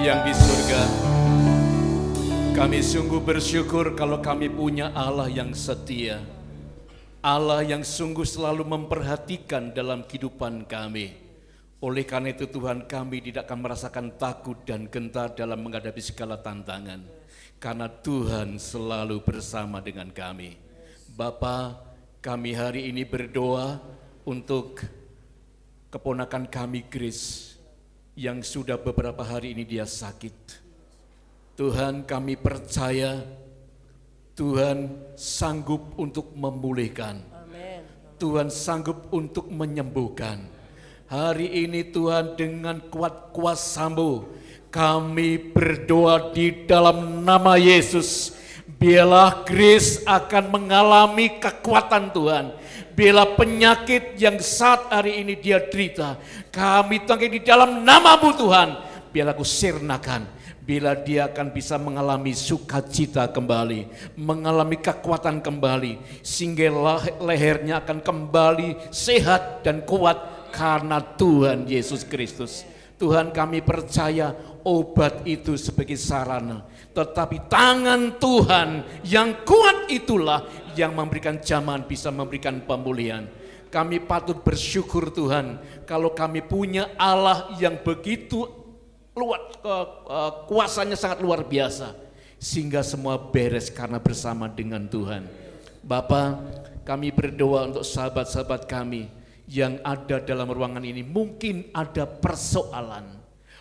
yang di surga, kami sungguh bersyukur kalau kami punya Allah yang setia, Allah yang sungguh selalu memperhatikan dalam kehidupan kami. Oleh karena itu Tuhan, kami tidak akan merasakan takut dan gentar dalam menghadapi segala tantangan, karena Tuhan selalu bersama dengan kami. Bapa, kami hari ini berdoa untuk keponakan kami Grace yang sudah beberapa hari ini dia sakit. Tuhan, kami percaya Tuhan sanggup untuk memulihkan. Amin. Tuhan sanggup untuk menyembuhkan. Hari ini Tuhan, dengan kuat kuasa-Mu kami berdoa di dalam nama Yesus. Biarlah Grace akan mengalami kekuatan Tuhan. Bila penyakit yang saat hari ini dia derita, kami tangkap di dalam nama-Mu Tuhan. Biarlah Ku sirnakan, bila dia akan bisa mengalami sukacita kembali, mengalami kekuatan kembali, sehingga lehernya akan kembali sehat dan kuat karena Tuhan Yesus Kristus. Tuhan, kami percaya obat itu sebagai sarana, tetapi tangan Tuhan yang kuat itulah yang memberikan jaman, bisa memberikan pemulihan. Kami patut bersyukur Tuhan, kalau kami punya Allah yang begitu kuasanya sangat luar biasa, sehingga semua beres karena bersama dengan Tuhan. Bapa, kami berdoa untuk sahabat-sahabat kami yang ada dalam ruangan ini. Mungkin ada persoalan,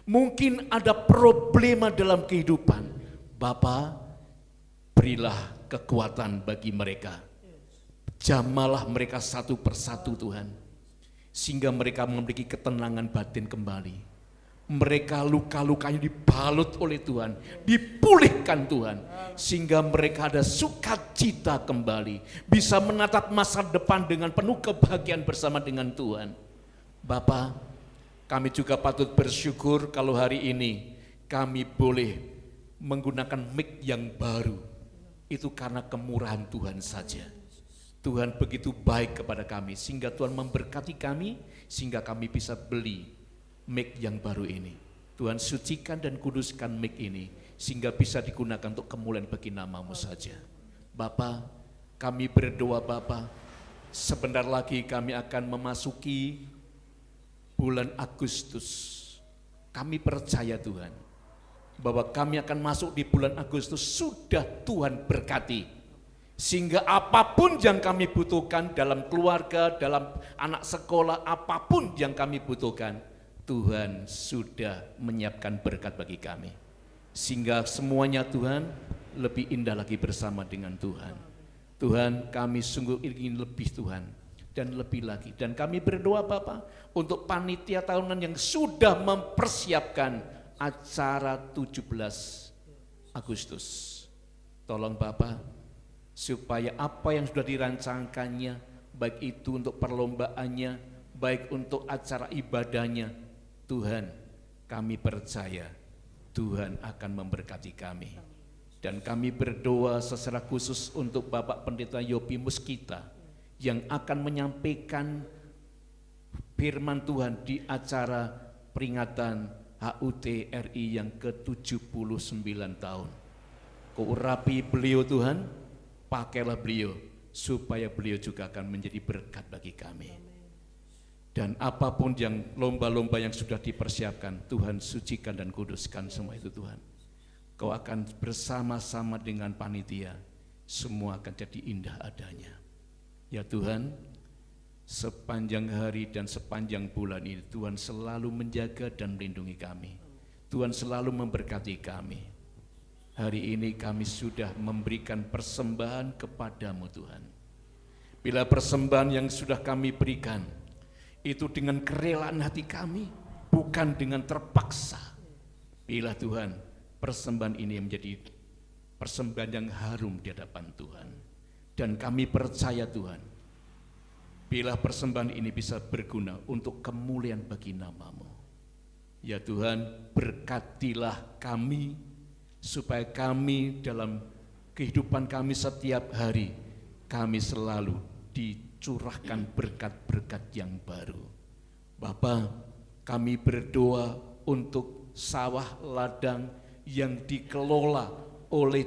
mungkin ada problema dalam kehidupan. Bapa, berilah kekuatan bagi mereka. Jamalah mereka satu persatu Tuhan, sehingga mereka memiliki ketenangan batin kembali. Mereka luka-lukanya dibalut oleh Tuhan, dipulihkan Tuhan, sehingga mereka ada sukacita kembali, bisa menatap masa depan dengan penuh kebahagiaan bersama dengan Tuhan. Bapa, kami juga patut bersyukur kalau hari ini kami boleh menggunakan mic yang baru. Itu karena kemurahan Tuhan saja. Tuhan begitu baik kepada kami, sehingga Tuhan memberkati kami, sehingga kami bisa beli mic yang baru ini. Tuhan sucikan dan kuduskan mic ini, sehingga bisa digunakan untuk kemuliaan bagi nama-Mu saja. Bapa, kami berdoa Bapa, sebentar lagi kami akan memasuki bulan Agustus. Kami percaya Tuhan, bahwa kami akan masuk di bulan Agustus sudah Tuhan berkati, sehingga apapun yang kami butuhkan dalam keluarga, dalam anak sekolah, apapun yang kami butuhkan, Tuhan sudah menyiapkan berkat bagi kami, sehingga semuanya Tuhan lebih indah lagi bersama dengan Tuhan. Tuhan, kami sungguh ingin lebih Tuhan, dan lebih lagi. Dan kami berdoa Bapa untuk panitia tahunan yang sudah mempersiapkan acara 17 Agustus. Tolong Bapak, supaya apa yang sudah dirancangkannya, baik itu untuk perlombaannya, baik untuk acara ibadahnya, Tuhan, kami percaya Tuhan akan memberkati kami. Dan kami berdoa secara khusus untuk Bapak Pendeta Yopi Muskita yang akan menyampaikan firman Tuhan di acara peringatan HUT RI yang ke-79 tahun. Keurapi beliau Tuhan, pakailah beliau supaya beliau juga akan menjadi berkat bagi kami. Dan apapun yang lomba-lomba yang sudah dipersiapkan, Tuhan sucikan dan kuduskan semua itu Tuhan. Kau akan bersama-sama dengan panitia, semua akan jadi indah adanya. Ya Tuhan, sepanjang hari dan sepanjang bulan ini Tuhan selalu menjaga dan melindungi kami. Tuhan selalu memberkati kami. Hari ini kami sudah memberikan persembahan kepadamu Tuhan. Bila persembahan yang sudah kami berikan itu dengan kerelaan hati kami, bukan dengan terpaksa. Bila Tuhan, persembahan ini menjadi persembahan yang harum di hadapan Tuhan. Dan kami percaya Tuhan, bila persembahan ini bisa berguna untuk kemuliaan bagi nama-Mu. Ya Tuhan, berkatilah kami, supaya kami dalam kehidupan kami setiap hari, kami selalu dicurahkan berkat-berkat yang baru. Bapa, kami berdoa untuk sawah ladang yang dikelola oleh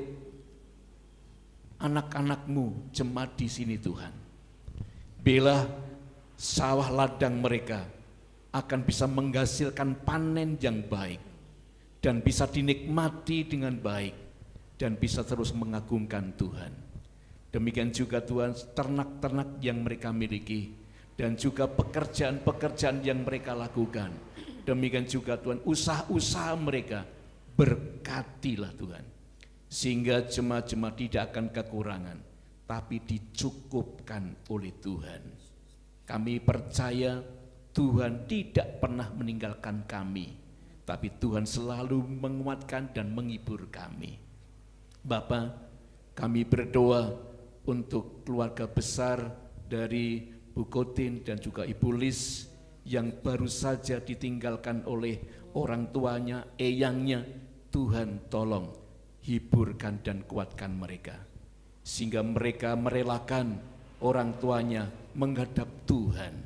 anak-anak-Mu jemaat di sini Tuhan. Bila sawah ladang mereka akan bisa menghasilkan panen yang baik dan bisa dinikmati dengan baik dan bisa terus mengagungkan Tuhan. Demikian juga Tuhan, ternak-ternak yang mereka miliki dan juga pekerjaan-pekerjaan yang mereka lakukan. Demikian juga Tuhan, usaha-usaha mereka berkatilah Tuhan, sehingga jemaat-jemaat tidak akan kekurangan, tapi dicukupkan oleh Tuhan. Kami percaya Tuhan tidak pernah meninggalkan kami, tapi Tuhan selalu menguatkan dan menghibur kami. Bapa, kami berdoa untuk keluarga besar dari Bu Kotin dan juga Ibu Lis yang baru saja ditinggalkan oleh orang tuanya, eyangnya. Tuhan tolong hiburkan dan kuatkan mereka, sehingga mereka merelakan orang tuanya menghadap Tuhan,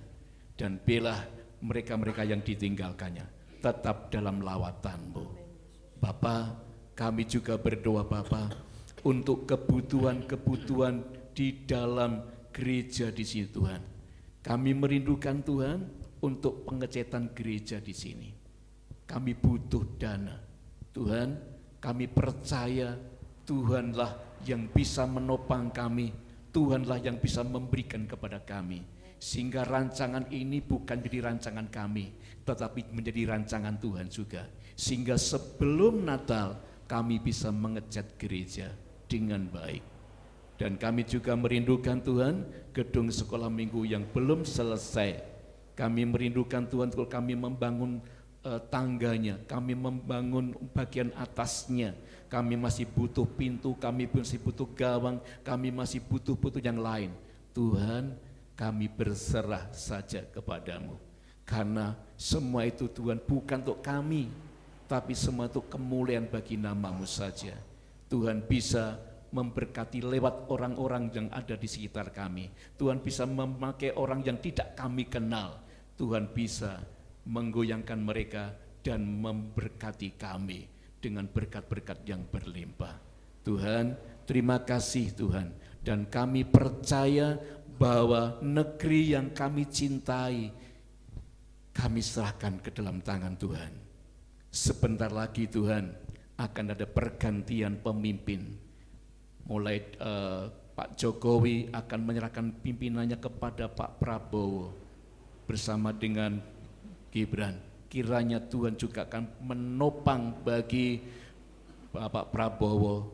dan belah mereka-mereka yang ditinggalkannya tetap dalam lawatan-Mu. Bapa, kami juga berdoa Bapa untuk kebutuhan-kebutuhan di dalam gereja di sini Tuhan. Kami merindukan Tuhan untuk pengecetan gereja di sini. Kami butuh dana. Tuhan, kami percaya Tuhanlah yang bisa menopang kami. Tuhanlah yang bisa memberikan kepada kami. Sehingga rancangan ini bukan jadi rancangan kami, tetapi menjadi rancangan Tuhan juga. Sehingga sebelum Natal kami bisa mengecat gereja dengan baik. Dan kami juga merindukan Tuhan gedung sekolah minggu yang belum selesai. Kami merindukan Tuhan kalau kami membangun tangganya, kami membangun bagian atasnya. Kami masih butuh pintu, kami masih butuh gawang, kami masih butuh yang lain. Tuhan, kami berserah saja kepadamu. Karena semua itu Tuhan bukan untuk kami, tapi semua itu kemuliaan bagi nama-Mu saja. Tuhan bisa memberkati lewat orang-orang yang ada di sekitar kami. Tuhan bisa memakai orang yang tidak kami kenal. Tuhan bisa menggoyangkan mereka dan memberkati kami dengan berkat-berkat yang berlimpah. Tuhan, terima kasih Tuhan. Dan kami percaya bahwa negeri yang kami cintai, kami serahkan ke dalam tangan Tuhan. Sebentar lagi Tuhan, akan ada pergantian pemimpin. Mulai Pak Jokowi akan menyerahkan pimpinannya kepada Pak Prabowo bersama dengan Gibran. Kiranya Tuhan juga akan menopang bagi Bapak Prabowo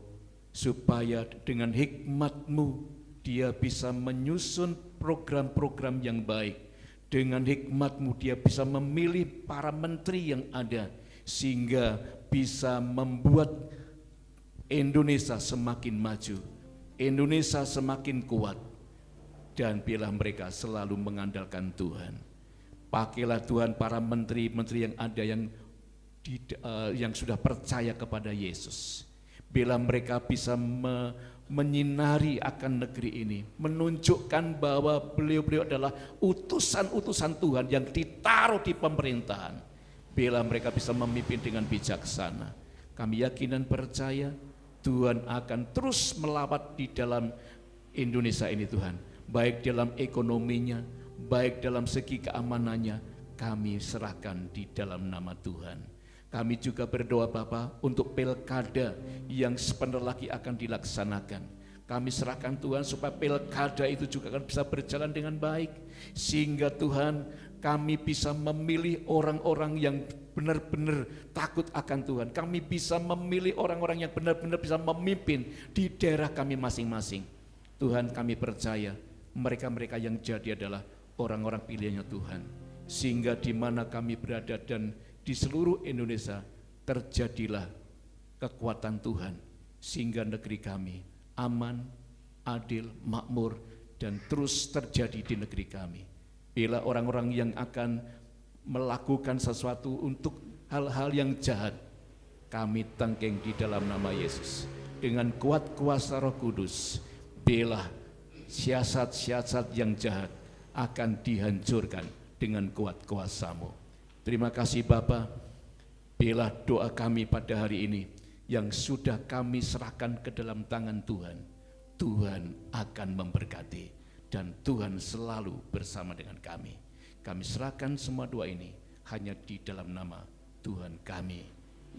supaya dengan hikmat-Mu dia bisa menyusun program-program yang baik. Dengan hikmat-Mu dia bisa memilih para menteri yang ada sehingga bisa membuat Indonesia semakin maju, Indonesia semakin kuat, dan biarlah mereka selalu mengandalkan Tuhan. Pakailah Tuhan para menteri-menteri yang ada yang sudah percaya kepada Yesus. Biarlah mereka bisa menyinari akan negeri ini, menunjukkan bahwa beliau-beliau adalah utusan-utusan Tuhan yang ditaruh di pemerintahan. Biarlah mereka bisa memimpin dengan bijaksana. Kami yakin dan percaya Tuhan akan terus melawat di dalam Indonesia ini Tuhan. Baik dalam ekonominya, baik dalam segi keamanannya, kami serahkan di dalam nama Tuhan. Kami juga berdoa Bapa untuk pilkada yang sebentar lagi akan dilaksanakan. Kami serahkan Tuhan supaya pilkada itu juga akan bisa berjalan dengan baik. Sehingga Tuhan, kami bisa memilih orang-orang yang benar-benar takut akan Tuhan. Kami bisa memilih orang-orang yang benar-benar bisa memimpin di daerah kami masing-masing. Tuhan, kami percaya mereka-mereka yang jadi adalah orang-orang pilihannya Tuhan. Sehingga di mana kami berada dan di seluruh Indonesia terjadilah kekuatan Tuhan. Sehingga negeri kami aman, adil, makmur, dan terus terjadi di negeri kami. Bila orang-orang yang akan melakukan sesuatu untuk hal-hal yang jahat, kami tengking di dalam nama Yesus. Dengan kuat kuasa Roh Kudus, bila siasat-siasat yang jahat akan dihancurkan dengan kuat kuasa-Mu. Terima kasih Bapa. Biarlah doa kami pada hari ini yang sudah kami serahkan ke dalam tangan Tuhan. Tuhan akan memberkati dan Tuhan selalu bersama dengan kami. Kami serahkan semua doa ini hanya di dalam nama Tuhan kami,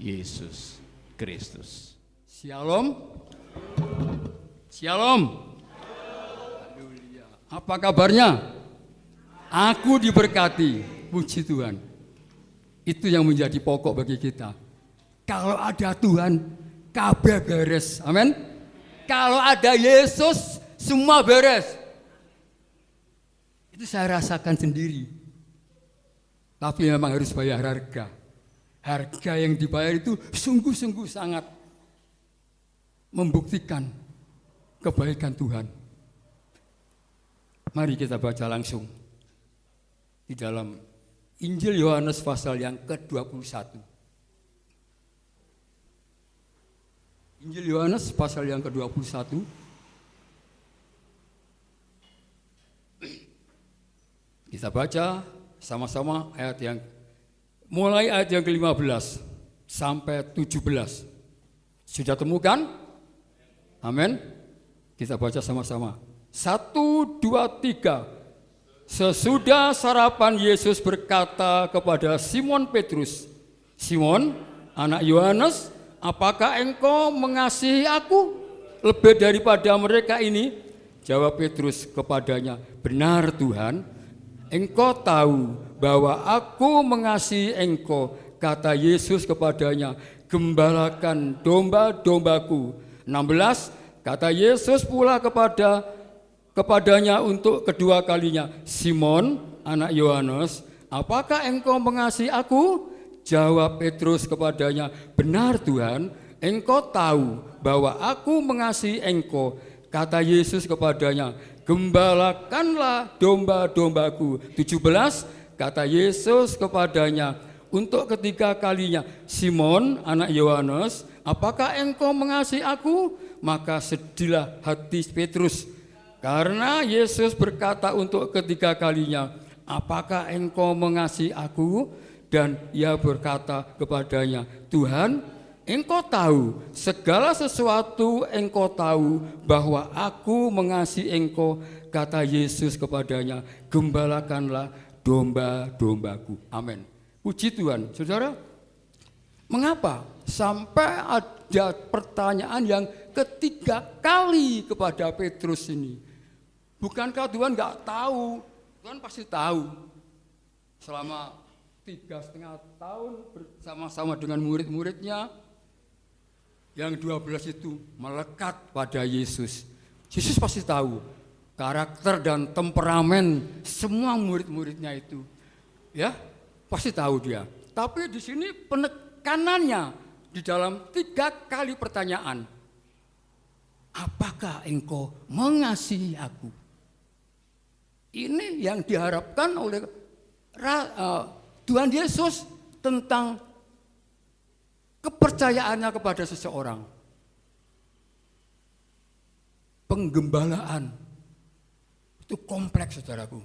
Yesus Kristus. Shalom. Shalom. Apa kabarnya? Aku diberkati, puji Tuhan. Itu yang menjadi pokok bagi kita. Kalau ada Tuhan, kabeh beres. Amin. Kalau ada Yesus, semua beres. Itu saya rasakan sendiri. Tapi memang harus bayar harga. Harga yang dibayar itu sungguh-sungguh sangat membuktikan kebaikan Tuhan. Mari kita baca langsung di dalam Injil Yohanes pasal yang ke-21. Injil Yohanes pasal yang ke-21. Kita baca sama-sama mulai ayat yang ke-15 sampai 17. Sudah temukan? Amin. Kita baca sama-sama. 1, 2, 3. Sesudah sarapan, Yesus berkata kepada Simon Petrus, "Simon, anak Yohanes, apakah engkau mengasihi aku lebih daripada mereka ini?" Jawab Petrus kepadanya, "Benar Tuhan, engkau tahu bahwa aku mengasihi engkau." Kata Yesus kepadanya, "Gembalakan domba-dombaku." 16, kata Yesus pula kepadanya untuk kedua kalinya, "Simon, anak Yohanes, apakah engkau mengasihi aku?" Jawab Petrus kepadanya, "Benar Tuhan, engkau tahu bahwa aku mengasihi engkau." Kata Yesus kepadanya, "Gembalakanlah domba-dombaku." 17, kata Yesus kepadanya untuk ketiga kalinya, "Simon, anak Yohanes, apakah engkau mengasihi aku?" Maka sedihlah hati Petrus, karena Yesus berkata untuk ketiga kalinya, "Apakah engkau mengasihi aku?" Dan ia berkata kepadanya, "Tuhan, engkau tahu segala sesuatu, engkau tahu bahwa aku mengasihi engkau." Kata Yesus kepadanya, "Gembalakanlah domba-dombaku." Amin. Puji Tuhan. Saudara, mengapa sampai ada pertanyaan yang ketiga kali kepada Petrus ini? Bukankah Tuhan nggak tahu? Tuhan pasti tahu. Selama 3,5 tahun bersama-sama dengan murid-muridnya, yang 12 itu melekat pada Yesus. Yesus pasti tahu karakter dan temperamen semua murid-muridnya itu. Ya, pasti tahu dia. Tapi di sini penekanannya di dalam 3 kali pertanyaan. Apakah engkau mengasihi aku? Ini yang diharapkan oleh Tuhan Yesus tentang kepercayaannya kepada seseorang. Penggembalaan itu kompleks, saudaraku.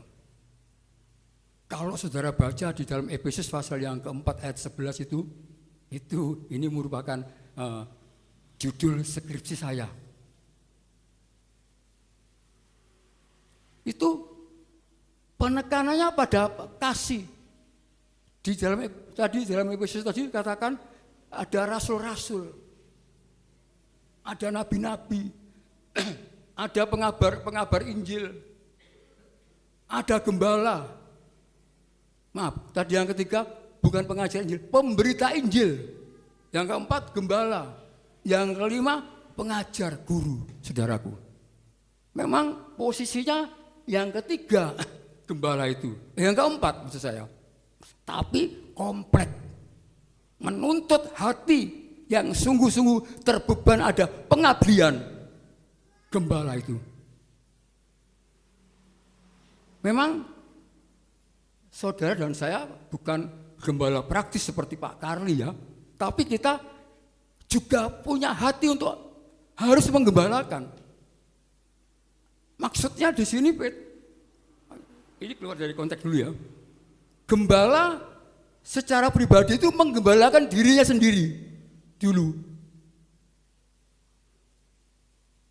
Kalau saudara baca di dalam Efesus pasal yang keempat ayat 11 itu ini merupakan judul skripsi saya. Itu penekanannya pada kasih. Di dalam Efesus tadi katakan ada rasul-rasul, ada nabi-nabi, ada pengabar Injil, ada gembala. Maaf, tadi yang ketiga bukan pengajar Injil, pemberita Injil. Yang keempat gembala. Yang kelima pengajar, guru, saudaraku. Memang posisinya yang ketiga gembala itu. Yang keempat maksud saya. Tapi komplek, menuntut hati yang sungguh-sungguh terbeban, ada pengabdian. Gembala itu memang saudara dan saya bukan gembala praktis seperti Pak Karli ya, tapi kita juga punya hati untuk harus menggembalakan. Maksudnya di sini, ini keluar dari konteks dulu ya. Gembala secara pribadi itu menggembalakan dirinya sendiri dulu.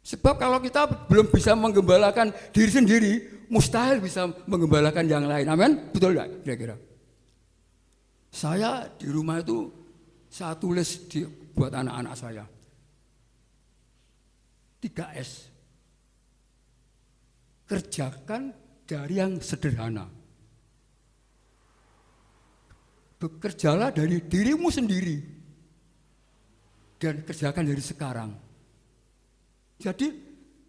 Sebab kalau kita belum bisa menggembalakan diri sendiri, mustahil bisa menggembalakan yang lain. Amin? Betul enggak kira-kira? Saya di rumah itu saya tulis buat anak-anak saya 3S. Kerjakan dari yang sederhana. Bekerjalah dari dirimu sendiri dan kerjakan dari sekarang. Jadi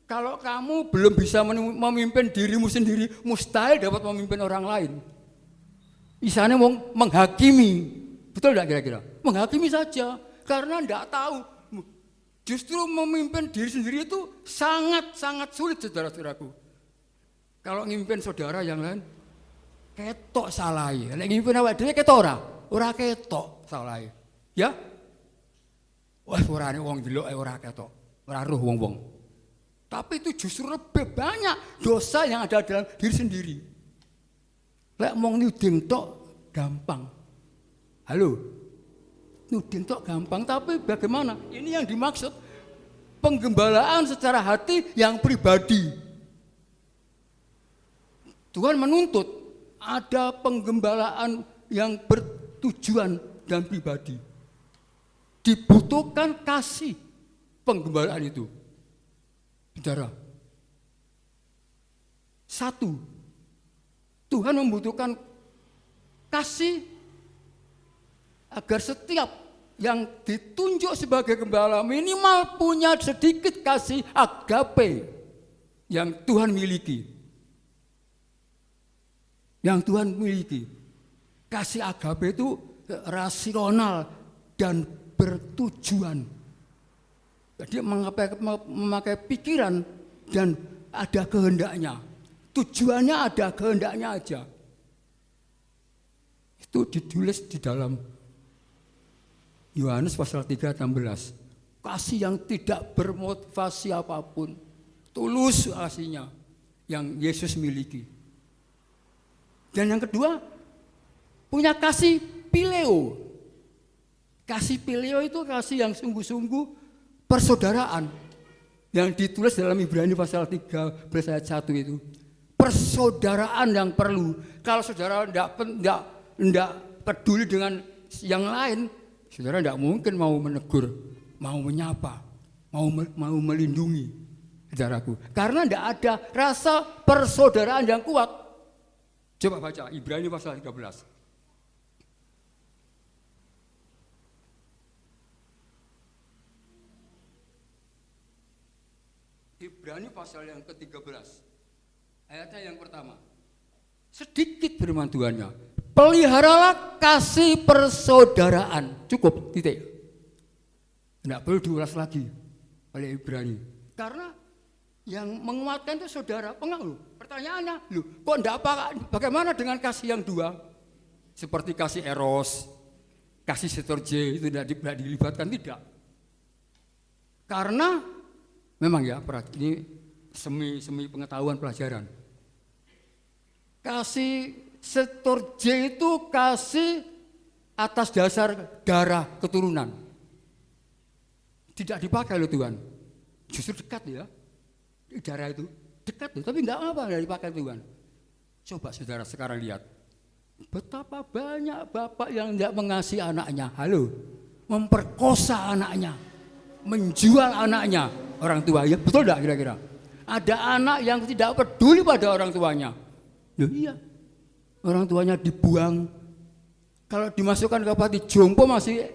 kalau kamu belum bisa memimpin dirimu sendiri, mustahil dapat memimpin orang lain. Misalnya menghakimi, betul tidak kira-kira? Menghakimi saja, karena tidak tahu. Justru memimpin diri sendiri itu sangat-sangat sulit, saudara-saudaraku. Kalau memimpin saudara yang lain, ketok salahnya. Nek ngimpin awake dhewe ketok ora ketok salahnya. Ya? Wah, orane wong delok ora ketok, ora roh wong-wong. Tapi itu justru lebih banyak dosa yang ada dalam diri sendiri. Lek mong nuding tok gampang. Halo. Nuding tok gampang, tapi bagaimana? Ini yang dimaksud penggembalaan secara hati yang pribadi. Tuhan menuntut ada penggembalaan yang bertujuan dan pribadi. Dibutuhkan kasih penggembalaan itu. Saudara, satu, Tuhan membutuhkan kasih agar setiap yang ditunjuk sebagai gembala minimal punya sedikit kasih agape yang Tuhan miliki. Yang Tuhan miliki. Kasih agape itu rasional dan bertujuan. Jadi memakai pikiran dan ada kehendaknya. Tujuannya ada kehendaknya aja. Itu ditulis di dalam Yohanes pasal 3:16. Kasih yang tidak bermotivasi apapun. Tulus kasihnya yang Yesus miliki. Dan yang kedua, punya kasih pileo. Kasih pileo itu kasih yang sungguh-sungguh persaudaraan. Yang ditulis dalam Ibrani pasal 13 ayat 1 itu. Persaudaraan yang perlu. Kalau saudara tidak peduli dengan yang lain, saudara tidak mungkin mau menegur, mau menyapa, mau melindungi saudaraku. Karena tidak ada rasa persaudaraan yang kuat. Coba baca Ibrani pasal 13. Ibrani pasal yang ke-13. Ayatnya yang pertama. Sedikit firman Tuhannya. Peliharalah kasih persaudaraan. Cukup, titik. Tidak perlu diulas lagi oleh Ibrani. Karena yang menguatkan itu saudara, pengaruh. Pertanyaannya, kok enggak bagaimana dengan kasih yang dua? Seperti kasih eros, kasih setorje itu tidak dilibatkan, tidak. Karena memang ya, ini semi pengetahuan pelajaran. Kasih setorje itu kasih atas dasar darah keturunan. Tidak dipakai oleh Tuhan. Justru dekat ya. Darah itu dekat tuh, tapi enggak apa dari dipakai Tuhan. Coba saudara sekarang lihat. Betapa banyak bapak yang tidak mengasihi anaknya. Halo. Memperkosa anaknya. Menjual anaknya. Orang tua, ya betul enggak kira-kira? Ada anak yang tidak peduli pada orang tuanya. Loh iya. Orang tuanya dibuang. Kalau dimasukkan ke panti jompo masih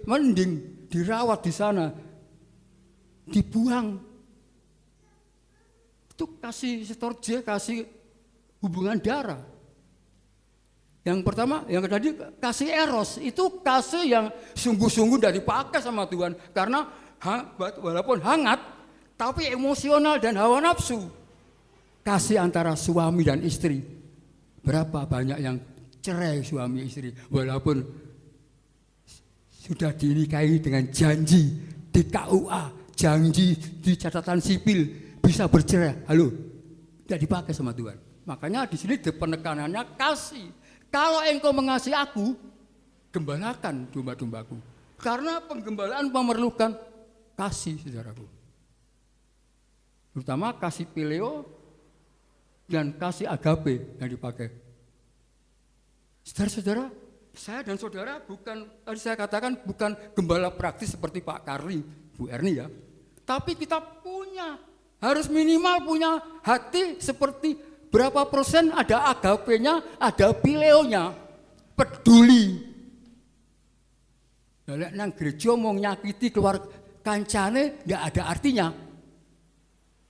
mending, dirawat di sana. Dibuang. Itu kasih setorje, kasih hubungan darah. Yang pertama, yang tadi kasih eros, itu kasih yang sungguh-sungguh tidak dipakai sama Tuhan. Karena walaupun hangat, tapi emosional dan hawa nafsu. Kasih antara suami dan istri. Berapa banyak yang cerai suami istri, walaupun sudah dinikahi dengan janji di KUA, janji di catatan sipil, bisa bercerai. Halo, tidak dipakai sama Tuhan. Makanya di sini penekanannya Kalau engkau mengasihi aku, gembalakan domba-dombaku. Karena penggembalaan memerlukan kasih, saudaraku. Terutama kasih pileo dan kasih agape yang dipakai. Saudara-saudara, saya dan saudara bukan, tadi saya katakan bukan gembala praktis seperti Pak Karli, Bu Erni ya. Tapi kita harus minimal punya hati seperti berapa persen ada agape-nya, ada pileonya, peduli. Lek nang gereja mau nyakiti keluar kancane nggak ada artinya.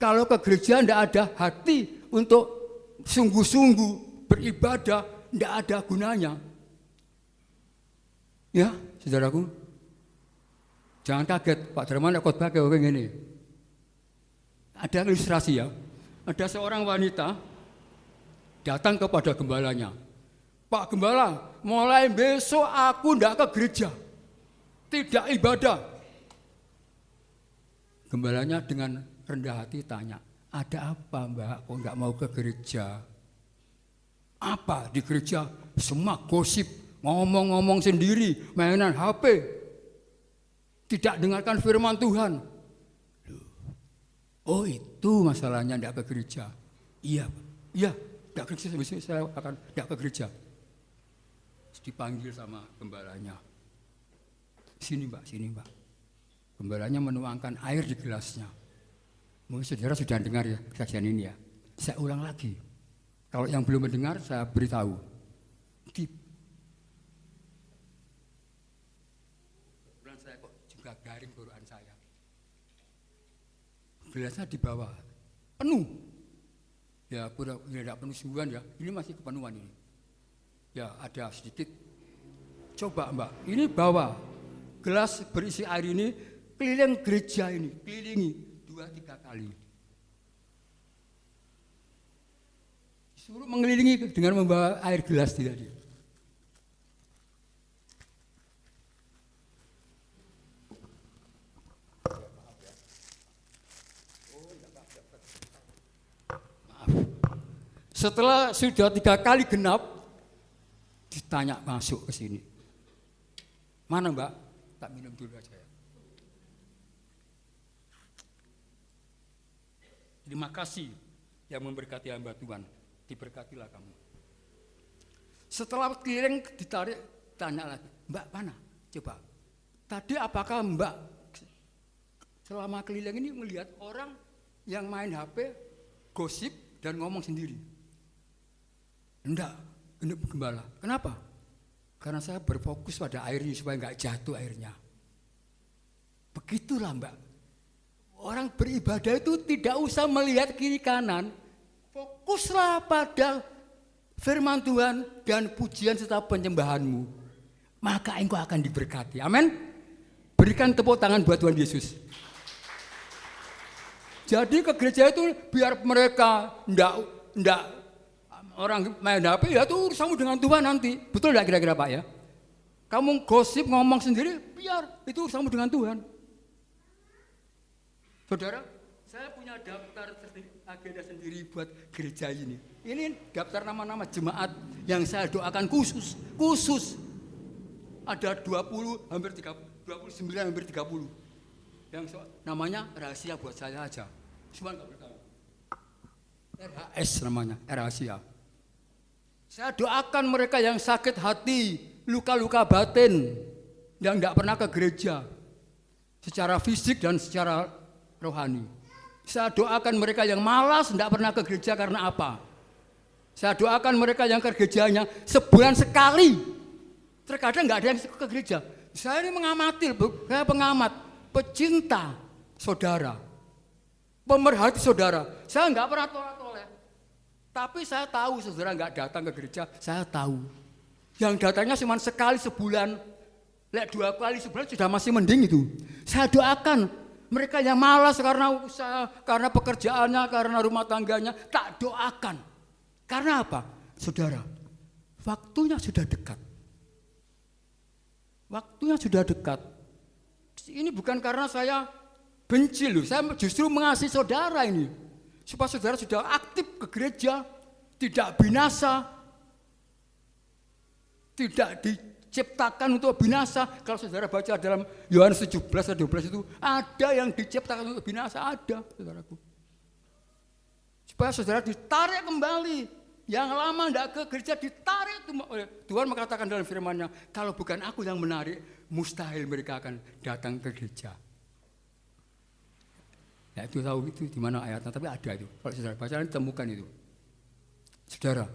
Kalau ke gereja nggak ada hati untuk sungguh-sungguh beribadah, nggak ada gunanya. Ya, saudaraku, jangan kaget Pak Darman khotbah kayak gini. Ada ilustrasi ya. Ada seorang wanita datang kepada gembalanya. Pak Gembala, mulai besok aku nggak ke gereja. Tidak ibadah. Gembalanya dengan rendah hati tanya, ada apa mbak kok nggak mau ke gereja? Apa di gereja? Semua gosip, ngomong-ngomong sendiri, mainan HP. Tidak dengarkan firman Tuhan. Oh itu masalahnya tidak ke gereja. Iya, tidak ke gereja, saya akan tidak ke gereja. Dipanggil sama gembalanya. Sini mbak. Gembalanya menuangkan air di gelasnya. Mungkin saudara sudah dengar ya kajian ini ya. Saya ulang lagi. Kalau yang belum mendengar saya beritahu. Kebetulan saya kok juga garing Quran saya. Gelasnya di bawah, penuh. Ya tidak penuh sungguhan ya. Ini masih kepenuhan ini. Ya ada sedikit. Coba mbak, ini bawa. Gelas berisi air ini keliling gereja ini, kelilingi 2-3 kali. Disuruh mengelilingi dengan membawa air gelas tadi. Maaf. Setelah sudah 3 kali genap, ditanya masuk ke sini. Mana mbak? Tak minum dulu aja ya. Terima kasih yang memberkati hamba Tuhan. Diberkatilah kamu. Setelah keliling ditarik, tanya lagi, mbak mana? Coba. Tadi apakah mbak selama keliling ini melihat orang yang main HP, gosip dan ngomong sendiri? Enggak, ini gembala. Kenapa? Karena saya berfokus pada air ini supaya nggak jatuh airnya. Begitulah mbak. Orang beribadah itu tidak usah melihat kiri kanan. Fokuslah pada firman Tuhan dan pujian serta penyembahanmu. Maka engkau akan diberkati. Amin. Berikan tepuk tangan buat Tuhan Yesus. Jadi ke gereja itu biar mereka enggak orang main HP ya itu urusanmu dengan Tuhan nanti. Betul enggak kira-kira Pak ya? Kamu gosip ngomong sendiri, biar itu urusanmu dengan Tuhan. Saudara, saya punya daftar agenda sendiri buat gereja ini. Ini daftar nama-nama jemaat yang saya doakan khusus. Ada 20, hampir 30, 29, hampir 30. Yang namanya rahasia buat saya aja. Cuma enggak bertahu. RHS namanya, rahasia. Saya doakan mereka yang sakit hati, luka-luka batin, yang tidak pernah ke gereja, secara fisik dan secara rohani. Saya doakan mereka yang malas, tidak pernah ke gereja karena apa? Saya doakan mereka yang ke gerejanya sebulan sekali. Terkadang nggak ada yang ke gereja. Saya ini mengamati, saya pengamat, pecinta saudara, pemerhati saudara. Saya nggak pernah tolak-tolak. Tapi saya tahu saudara nggak datang ke gereja, saya tahu. Yang datangnya cuma sekali sebulan, 2 kali sebulan sudah masih mending itu. Saya doakan mereka yang malas karena usaha, karena pekerjaannya, karena rumah tangganya, tak doakan. Karena apa? Saudara, waktunya sudah dekat. Waktunya sudah dekat. Ini bukan karena saya benci loh, saya justru mengasihi saudara ini. Supaya saudara sudah aktif ke gereja, tidak binasa. tidak diciptakan untuk binasa. Kalau saudara baca dalam Yohanes 17 atau 12 itu, ada yang diciptakan untuk binasa, ada, saudaraku. Supaya saudara ditarik kembali. Yang lama tidak ke gereja ditarik. Tuhan mengatakan dalam firman-Nya, kalau bukan aku yang menarik, mustahil mereka akan datang ke gereja. Ya itu tahu itu di mana ayatnya, tapi ada itu. Kalau saudara baca temukan itu. Saudara,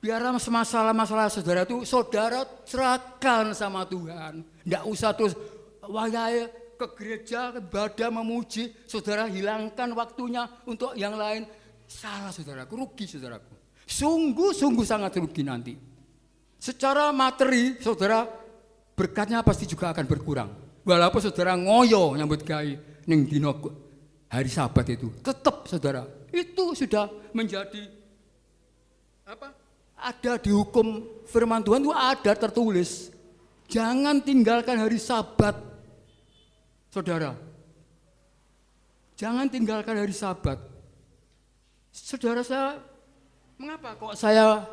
biar masalah-masalah saudara itu, saudara serahkan sama Tuhan. Tidak usah terus wahai ke gereja, ibadah memuji, saudara hilangkan waktunya untuk yang lain. Salah saudaraku, rugi saudaraku. Sungguh-sungguh sangat rugi nanti. Secara materi saudara berkatnya pasti juga akan berkurang. Walaupun saudara ngoyo nyambut gawe ning dina hari Sabat itu, tetap saudara itu sudah menjadi apa? Ada di hukum firman Tuhan itu ada tertulis. Jangan tinggalkan hari Sabat. Saudara. Jangan tinggalkan hari Sabat. Saudara, saya mengapa kok saya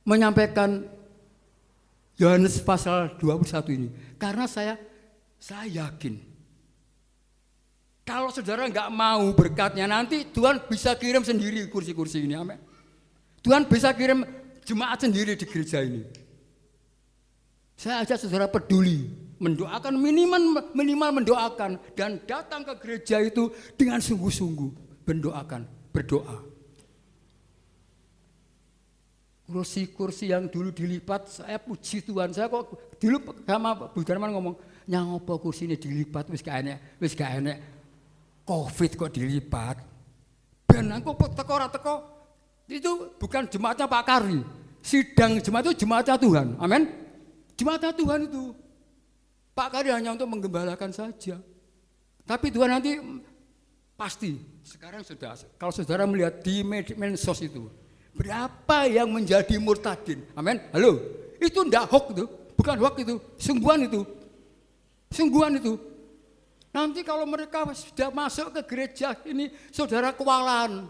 menyampaikan Yohanes pasal 21 ini? Karena saya yakin kalau saudara nggak mau berkatnya, nanti Tuhan bisa kirim sendiri kursi-kursi ini, amin. Tuhan bisa kirim jemaat sendiri di gereja ini. Saya ajak saudara peduli, mendoakan, minimal mendoakan, dan datang ke gereja itu dengan sungguh-sungguh mendoakan. Berdoa. Kursi-kursi yang dulu dilipat, saya puji Tuhan. Saya kok dulu sama Bu Darman ngomong, nyang apa kursi ini dilipat, wis gak enek. Covid kok dilipat. Ben aku teko itu bukan jemaatnya Pak Kari. Sidang jemaat itu jemaatnya Tuhan. Amin. Jemaatnya Tuhan itu. Pak Kari hanya untuk menggembalakan saja. Tapi Tuhan nanti pasti sekarang sudah, kalau saudara melihat di medsos itu, berapa yang menjadi murtadin, amin, halo, itu tidak hoax itu, bukan hoax itu, sungguhan itu. Nanti kalau mereka sudah masuk ke gereja ini, saudara kewalahan,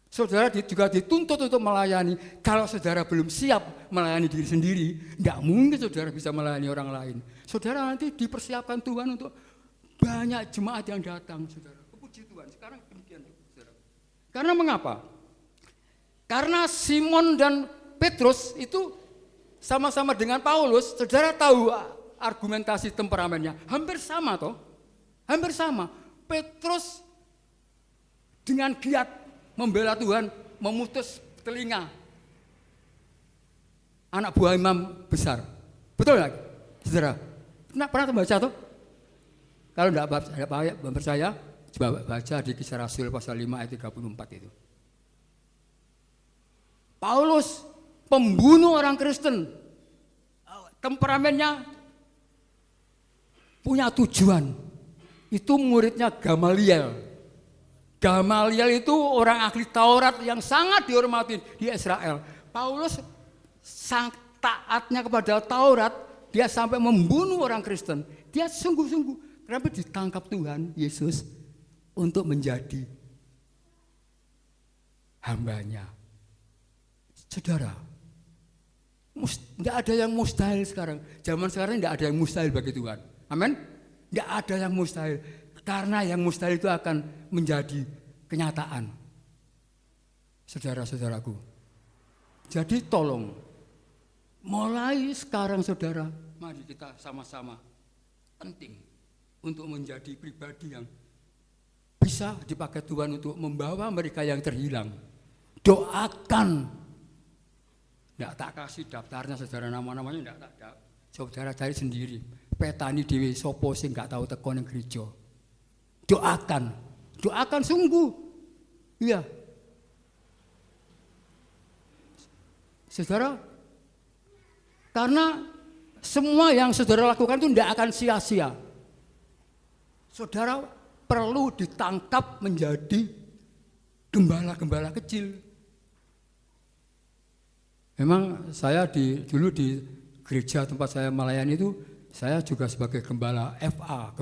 saudara juga dituntut untuk melayani. Kalau saudara belum siap melayani diri sendiri, tidak mungkin saudara bisa melayani orang lain. Saudara nanti dipersiapkan Tuhan untuk banyak jemaat yang datang, saudara. Puji Tuhan, sekarang demikian, saudara. Karena mengapa? Karena Simon dan Petrus itu sama-sama dengan Paulus, saudara tahu argumentasi temperamennya, hampir sama toh, hampir sama. Petrus dengan giat membela Tuhan, memutus telinga anak buah imam besar, betul nggak, saudara? Pernah baca toh? Kalau tidak percaya, coba baca di Kisah Rasul pasal 5 ayat 34 itu. Paulus pembunuh orang Kristen, temperamennya punya tujuan. Itu muridnya Gamaliel. Gamaliel itu orang ahli Taurat yang sangat dihormati di Israel. Paulus sang taatnya kepada Taurat, dia sampai membunuh orang Kristen. Dia sungguh-sungguh. Kenapa ditangkap Tuhan Yesus untuk menjadi hambanya? Saudara, tidak ada yang mustahil sekarang. Zaman sekarang tidak ada yang mustahil bagi Tuhan. Amin? Tidak ada yang mustahil. Karena yang mustahil itu akan menjadi kenyataan. Saudara-saudaraku. Jadi tolong, mulai sekarang saudara, mari kita sama-sama penting untuk menjadi pribadi yang bisa dipakai Tuhan untuk membawa mereka yang terhilang. Doakan. Tidak tak kasih daftarnya saudara, nama-namanya tidak tak. Saudara cari sendiri. Petani dewe sopo sing gak tahu teko nang gereja. Doakan sungguh. Iya. Saudara, karena semua yang saudara lakukan itu tidak akan sia-sia. Saudara perlu ditangkap menjadi gembala-gembala kecil. Memang saya dulu di gereja tempat saya melayani itu, saya juga sebagai gembala FA,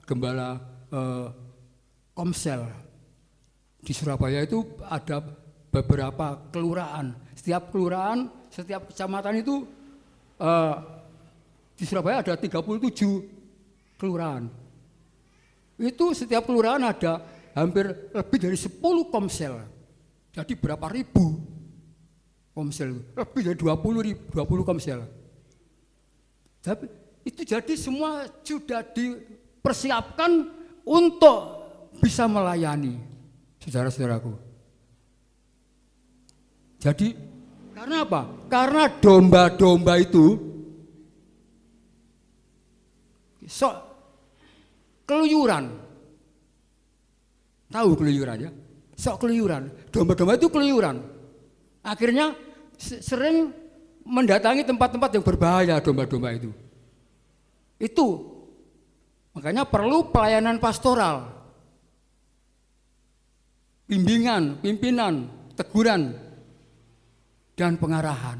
gembala Komsel. Di Surabaya itu ada beberapa kelurahan. Setiap kelurahan, setiap kecamatan itu di Surabaya ada 37 kelurahan. Itu setiap kelurahan ada hampir lebih dari 10 komsel. Jadi berapa ribu komsel? Lebih dari 20 komsel. Tapi itu jadi semua sudah dipersiapkan untuk bisa melayani, saudara-saudaraku. Jadi karena apa? Karena domba-domba itu keluyuran. Tahu keluyuran ya? Keluyuran. Domba-domba itu keluyuran. Akhirnya sering mendatangi tempat-tempat yang berbahaya domba-domba itu. Itu makanya perlu pelayanan pastoral, bimbingan, pimpinan, teguran, dan pengarahan.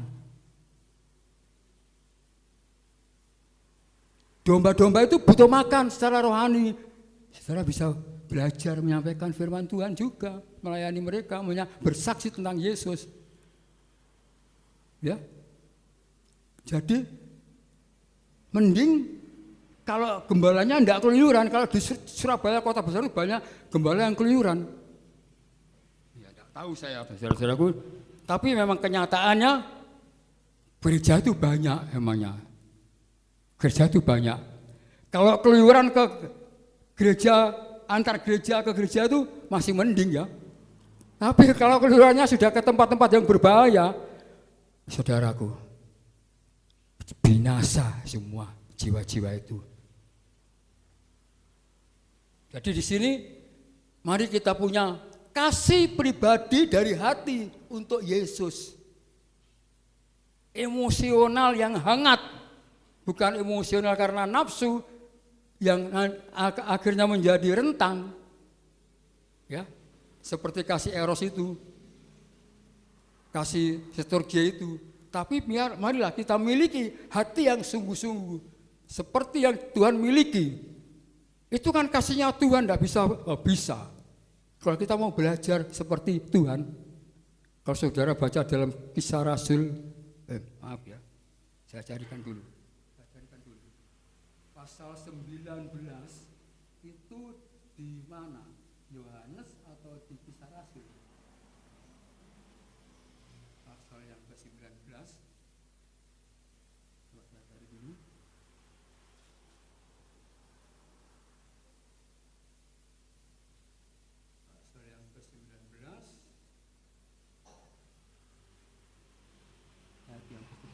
Domba-domba itu butuh makan secara rohani. Saudara bisa belajar menyampaikan firman Tuhan juga, melayani mereka, bersaksi tentang Yesus. Ya. Jadi mending kalau gembalanya enggak keluyuran. Kalau di Surabaya kota besar itu banyak gembala yang keluyuran. Ya enggak tahu saya, saudara-saudaraku. Tapi memang kenyataannya gereja itu banyak emangnya. Gereja itu banyak. Kalau keluyuran ke gereja, antar gereja ke gereja itu masih mending ya. Tapi kalau keluyurannya sudah ke tempat-tempat yang berbahaya, saudaraku, binasa semua jiwa-jiwa itu. Jadi di sini mari kita punya kasih pribadi dari hati untuk Yesus. Emosional yang hangat, bukan emosional karena nafsu yang akhirnya menjadi rentan. Ya, seperti kasih eros itu, kasih seturgia itu. Tapi marilah kita miliki hati yang sungguh-sungguh seperti yang Tuhan miliki. Itu kan kasihnya Tuhan, tidak bisa. Kalau kita mau belajar seperti Tuhan, kalau saudara baca dalam Kisah Rasul, maaf ya, saya carikan dulu. Pasal 19 itu di mana? Yohanes atau di Kisah Rasul? Pasal yang ke-19. Coba saya cari dulu. Pasal yang ke-19. Ayat yang ke-10.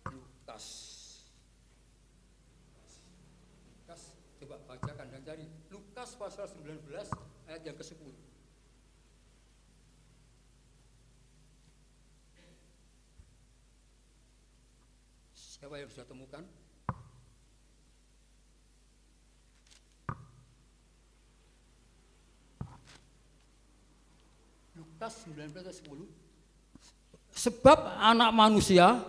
Lukas, coba bacakan dan cari Lukas pasal 19 ayat yang ke-10. Siapa yang sudah temukan? Lukas 19 ayat 10. Sebab anak manusia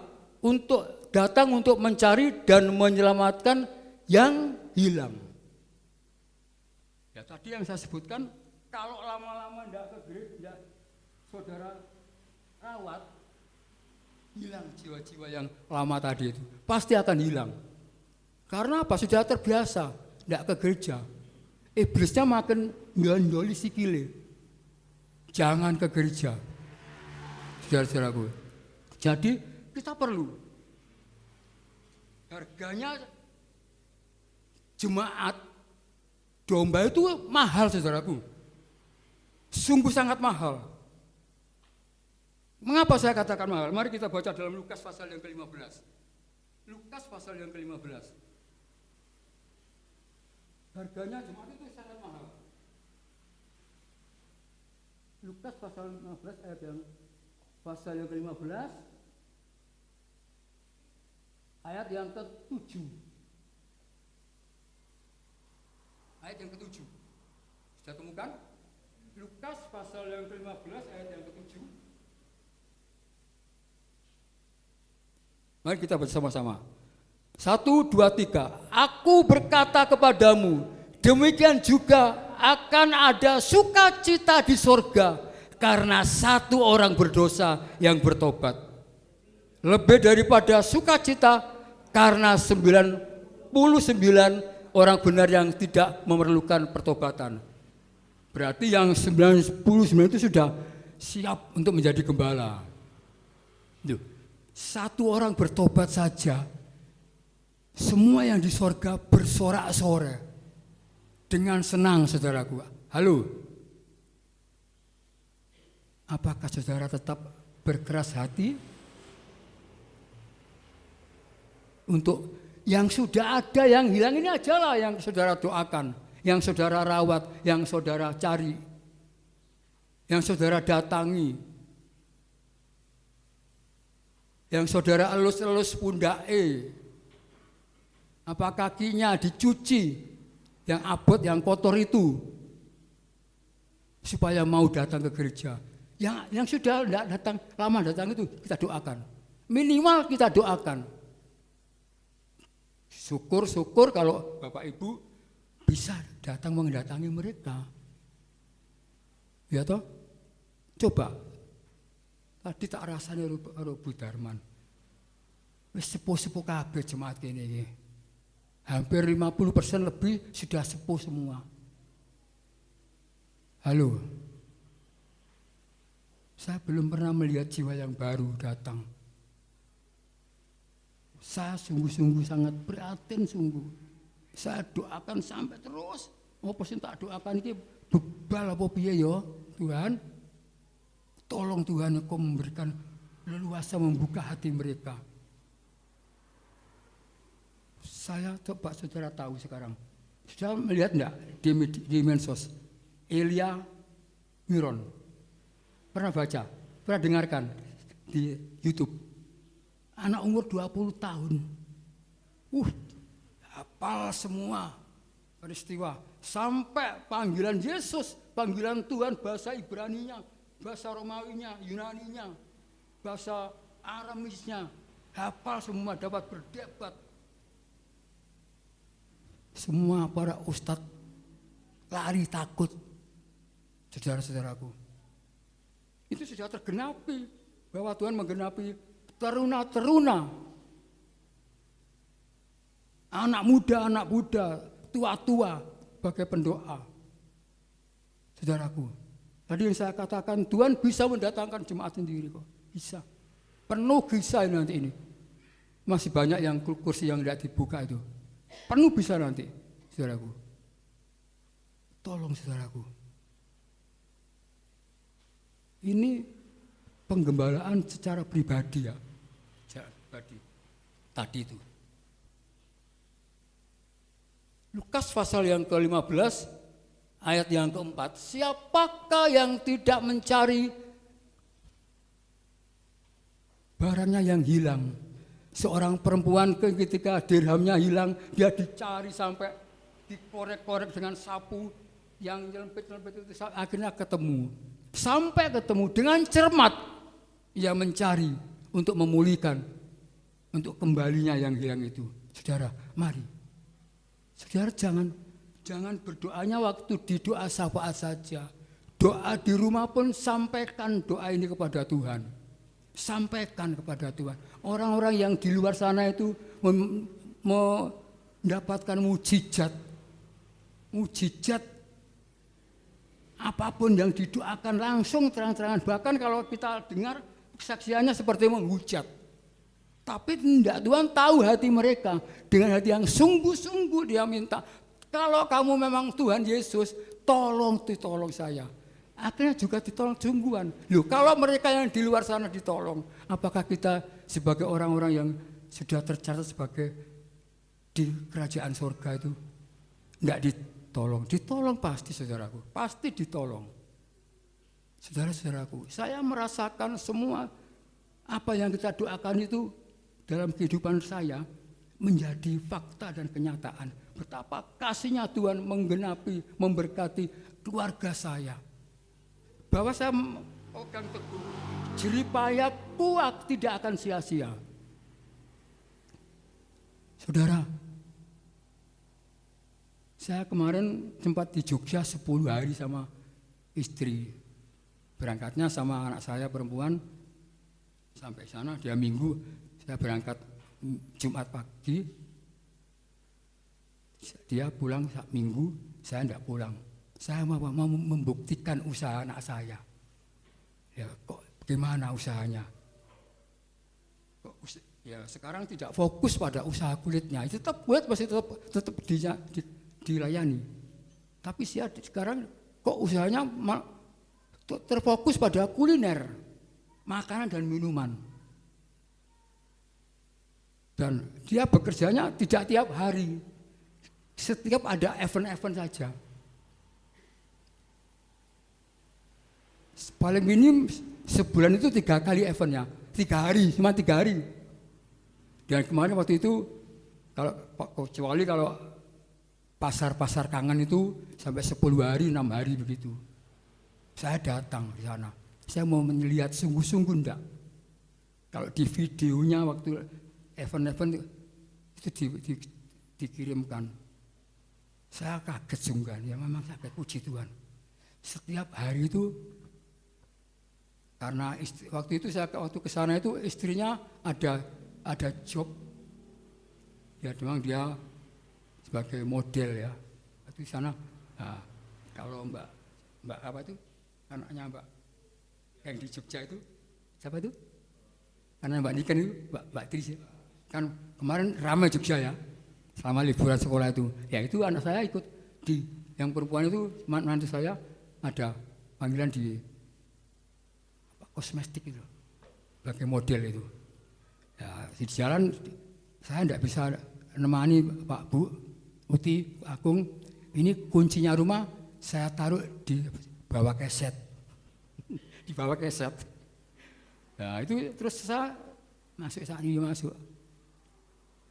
datang untuk mencari dan menyelamatkan yang hilang. Ya tadi yang saya sebutkan, kalau lama-lama tidak ke gereja, saudara rawat, hilang jiwa-jiwa yang lama tadi itu. Pasti akan hilang. Karena apa? Sudah terbiasa, tidak ke gereja. Iblisnya makin ngandoli sikile. Jangan ke gereja. Saudara-saudaraku. Jadi kita perlu. Harganya jemaat domba itu mahal, saudaraku. Sungguh sangat mahal. Mengapa saya katakan mahal? Mari kita baca dalam Lukas pasal yang ke-15. Lukas pasal yang ke-15. Harganya jemaat itu sangat mahal. Lukas pasal 15 ayat yang pasal yang ke-15 ayat yang ke-7. Ayat yang ke-7. Sudah temukan? Lukas pasal yang ke-15 ayat yang ke-7. Mari kita bersama-sama. 1, 2, 3. Aku berkata kepadamu, demikian juga akan ada sukacita di sorga karena satu orang berdosa yang bertobat. Lebih daripada sukacita karena 99 orang benar yang tidak memerlukan pertobatan. Berarti yang 99 itu sudah siap untuk menjadi gembala. Satu orang bertobat saja, semua yang di sorga bersorak-sorai dengan senang, saudaraku. Halo, apakah saudara tetap berkeras hati untuk yang sudah ada, yang hilang ini ajalah yang saudara doakan, yang saudara rawat, yang saudara cari, yang saudara datangi, yang saudara elus-elus pundake, apa kakinya dicuci, yang abot, yang kotor itu, supaya mau datang ke gereja. Yang sudah tidak datang, lama datang itu kita doakan. Minimal kita doakan. Syukur-syukur kalau Bapak Ibu bisa datang mendatangi mereka. Ya toh? Coba. Tadi tak rasanya karo Bu Darman. Wis sepuh-sepuh kabeh jemaat kene iki. Hampir 50% lebih sudah sepuh semua. Halo. Saya belum pernah melihat jiwa yang baru datang. Saya sungguh-sungguh sangat prihatin sungguh. Saya doakan sampai terus. Apa sing tak doakan iki bebal apa piye ya, Tuhan? Tolong Tuhan Engkau memberikan leluasa membuka hati mereka. Saya coba saudara tahu sekarang. Sudah melihat enggak di medsos? Elia Miron. Pernah baca? Pernah dengarkan di YouTube? Anak umur 20 tahun. Hafal semua peristiwa. Sampai panggilan Yesus, panggilan Tuhan, bahasa Ibraninya, bahasa Romawinya, Yunaninya, bahasa Aramisnya. Hafal semua, dapat berdebat. Semua para ustadz lari takut. Saudara-saudaraku. Itu sudah tergenapi. Bahwa Tuhan menggenapi teruna-teruna, anak muda, tua-tua sebagai pendoa. Saudaraku, tadi yang saya katakan Tuhan bisa mendatangkan jemaat sendiri kok, bisa. Penuh bisa nanti ini. Masih banyak yang kursi yang tidak dibuka itu. Penuh bisa nanti, saudaraku. Tolong saudaraku. Ini penggembalaan secara pribadi ya. Tadi itu. Lukas pasal yang ke-15 ayat yang ke-4. Siapakah yang tidak mencari barangnya yang hilang? Seorang perempuan ketika dirhamnya hilang, dia dicari sampai dikorek-korek dengan sapu yang nyelempit-nyelempit itu akhirnya ketemu. Sampai ketemu dengan cermat ia mencari untuk memulihkan, untuk kembalinya yang hilang itu. Saudara, mari. Saudara jangan berdoanya waktu di doa syafaat saja. Doa di rumah pun sampaikan doa ini kepada Tuhan. Sampaikan kepada Tuhan. Orang-orang yang di luar sana itu mendapatkan mujizat. Mujizat apapun yang didoakan langsung terang-terangan. Bahkan kalau kita dengar kesaksiannya seperti menghujat. Tapi tidak, Tuhan tahu hati mereka. Dengan hati yang sungguh-sungguh dia minta. Kalau kamu memang Tuhan Yesus, tolong saya. Akhirnya juga ditolong sungguhan. Loh, kalau mereka yang di luar sana ditolong, apakah kita sebagai orang-orang yang sudah tercatat sebagai di kerajaan surga itu tidak ditolong? Ditolong pasti, saudaraku. Pasti ditolong. Saudara-saudaraku, saya merasakan semua apa yang kita doakan itu dalam kehidupan saya menjadi fakta dan kenyataan. Betapa kasihnya Tuhan menggenapi, memberkati keluarga saya. Bahwa saya pegang teguh, jerih payahku tidak akan sia-sia. Saudara, saya kemarin sempat di Jogja 10 hari sama istri. Berangkatnya sama anak saya perempuan sampai sana, dia Minggu, saya berangkat Jumat pagi, dia pulang Minggu, saya tidak pulang. Saya mau membuktikan usaha anak saya. Ya, kok gimana usahanya? Ya sekarang tidak fokus pada usaha kulitnya, itu tetap buat masih tetap dilayani. Tapi sekarang kok usahanya terfokus pada kuliner, makanan dan minuman. Dan dia bekerjanya tidak tiap hari, setiap ada event-event saja. Paling minim sebulan itu 3 kali eventnya, 3 hari, cuma 3 hari. Dan kemarin waktu itu, kecuali kalau pasar-pasar kangen itu sampai 10 hari, 6 hari begitu. Saya datang di sana, saya mau melihat sungguh-sungguh enggak. Kalau di videonya waktu event-event itu dikirimkan, saya kaget sungguh, ya memang saya puji Tuhan. Setiap hari itu, karena waktu itu saya waktu ke sana itu istrinya ada job, ya memang dia sebagai model ya. Di sana, nah, kalau Mbak apa itu anaknya Mbak yang di Jogja itu siapa itu? Karena Mbak Niken itu Mbak Tris ya. Kan kemarin ramai Jogja ya selama liburan sekolah itu. Ya itu anak saya ikut di yang perempuan itu nanti saya ada panggilan di kosmetik itu, sebagai model itu. Ya, di jalan saya tidak bisa menemani Pak Bu Uti Agung. Ini kuncinya rumah saya taruh di bawah keset, di bawah keset. Ya itu terus saya masuk.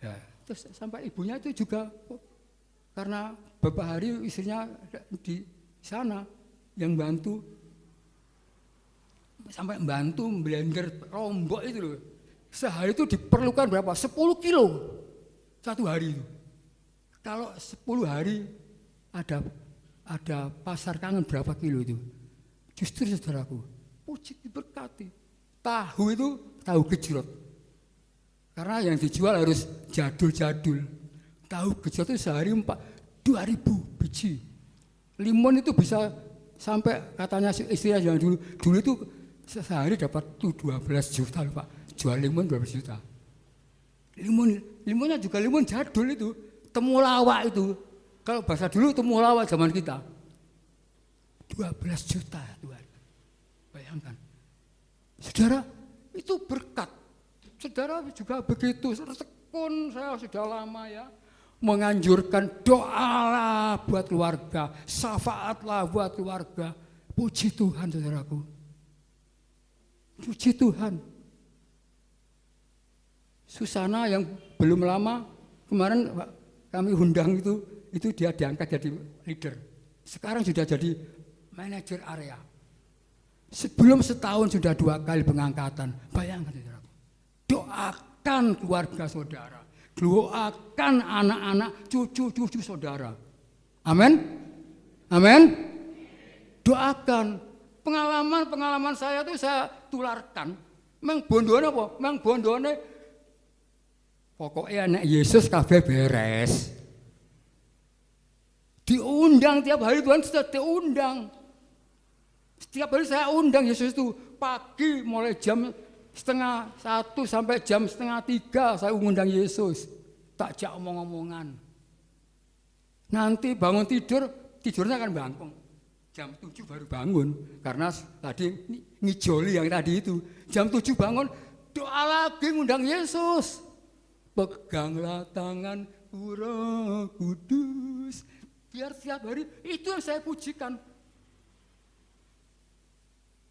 Ya, terus sampai ibunya itu juga karena beberapa hari istrinya di sana yang bantu. Sampai membantu blender rombok itu loh. Sehari itu diperlukan berapa? 10 kilo satu hari itu. Kalau 10 hari ada pasar kangen berapa kilo itu? Justru saudaraku, puji diberkati. Tahu itu tahu gejrot. Karena yang dijual harus jadul-jadul. Tahu gejrot itu sehari 2.000 biji. Limun itu bisa sampai katanya istrinya yang dulu itu sehari dapat 12 juta Pak, jual limun 12 juta. Limunnya juga limun jadul itu, temulawak itu. Kalau bahasa dulu temulawak zaman kita. 12 juta Tuhan. Bayangkan. Saudara, itu berkat. Saudara juga begitu, tekun saya sudah lama ya. Menganjurkan doalah buat keluarga, syafaatlah buat keluarga. Puji Tuhan saudaraku. Puji Tuhan. Susana yang belum lama kemarin kami undang itu dia diangkat jadi leader. Sekarang sudah jadi manajer area. Sebelum setahun sudah 2 kali pengangkatan. Bayangkan saudaraku. Doakan keluarga saudara. Doakan anak-anak, cucu-cucu saudara. Amin. Amin. Doakan. Pengalaman saya itu saya tularkan. Mang bondone apa? Mang bondone pokoknya anak Yesus kabeh beres. Diundang tiap hari Tuhan sudah diundang. Setiap hari saya undang Yesus itu pagi mulai jam 12:30 sampai jam 2:30 saya undang Yesus. Tak jak omong-omongan. Nanti bangun tidurnya akan bangkong. Jam 7 baru bangun, karena tadi ngijoli yang tadi itu. Jam 7 bangun, doa lagi ngundang Yesus. Peganglah tangan Roh Kudus. Biar setiap hari, itu yang saya pujikan.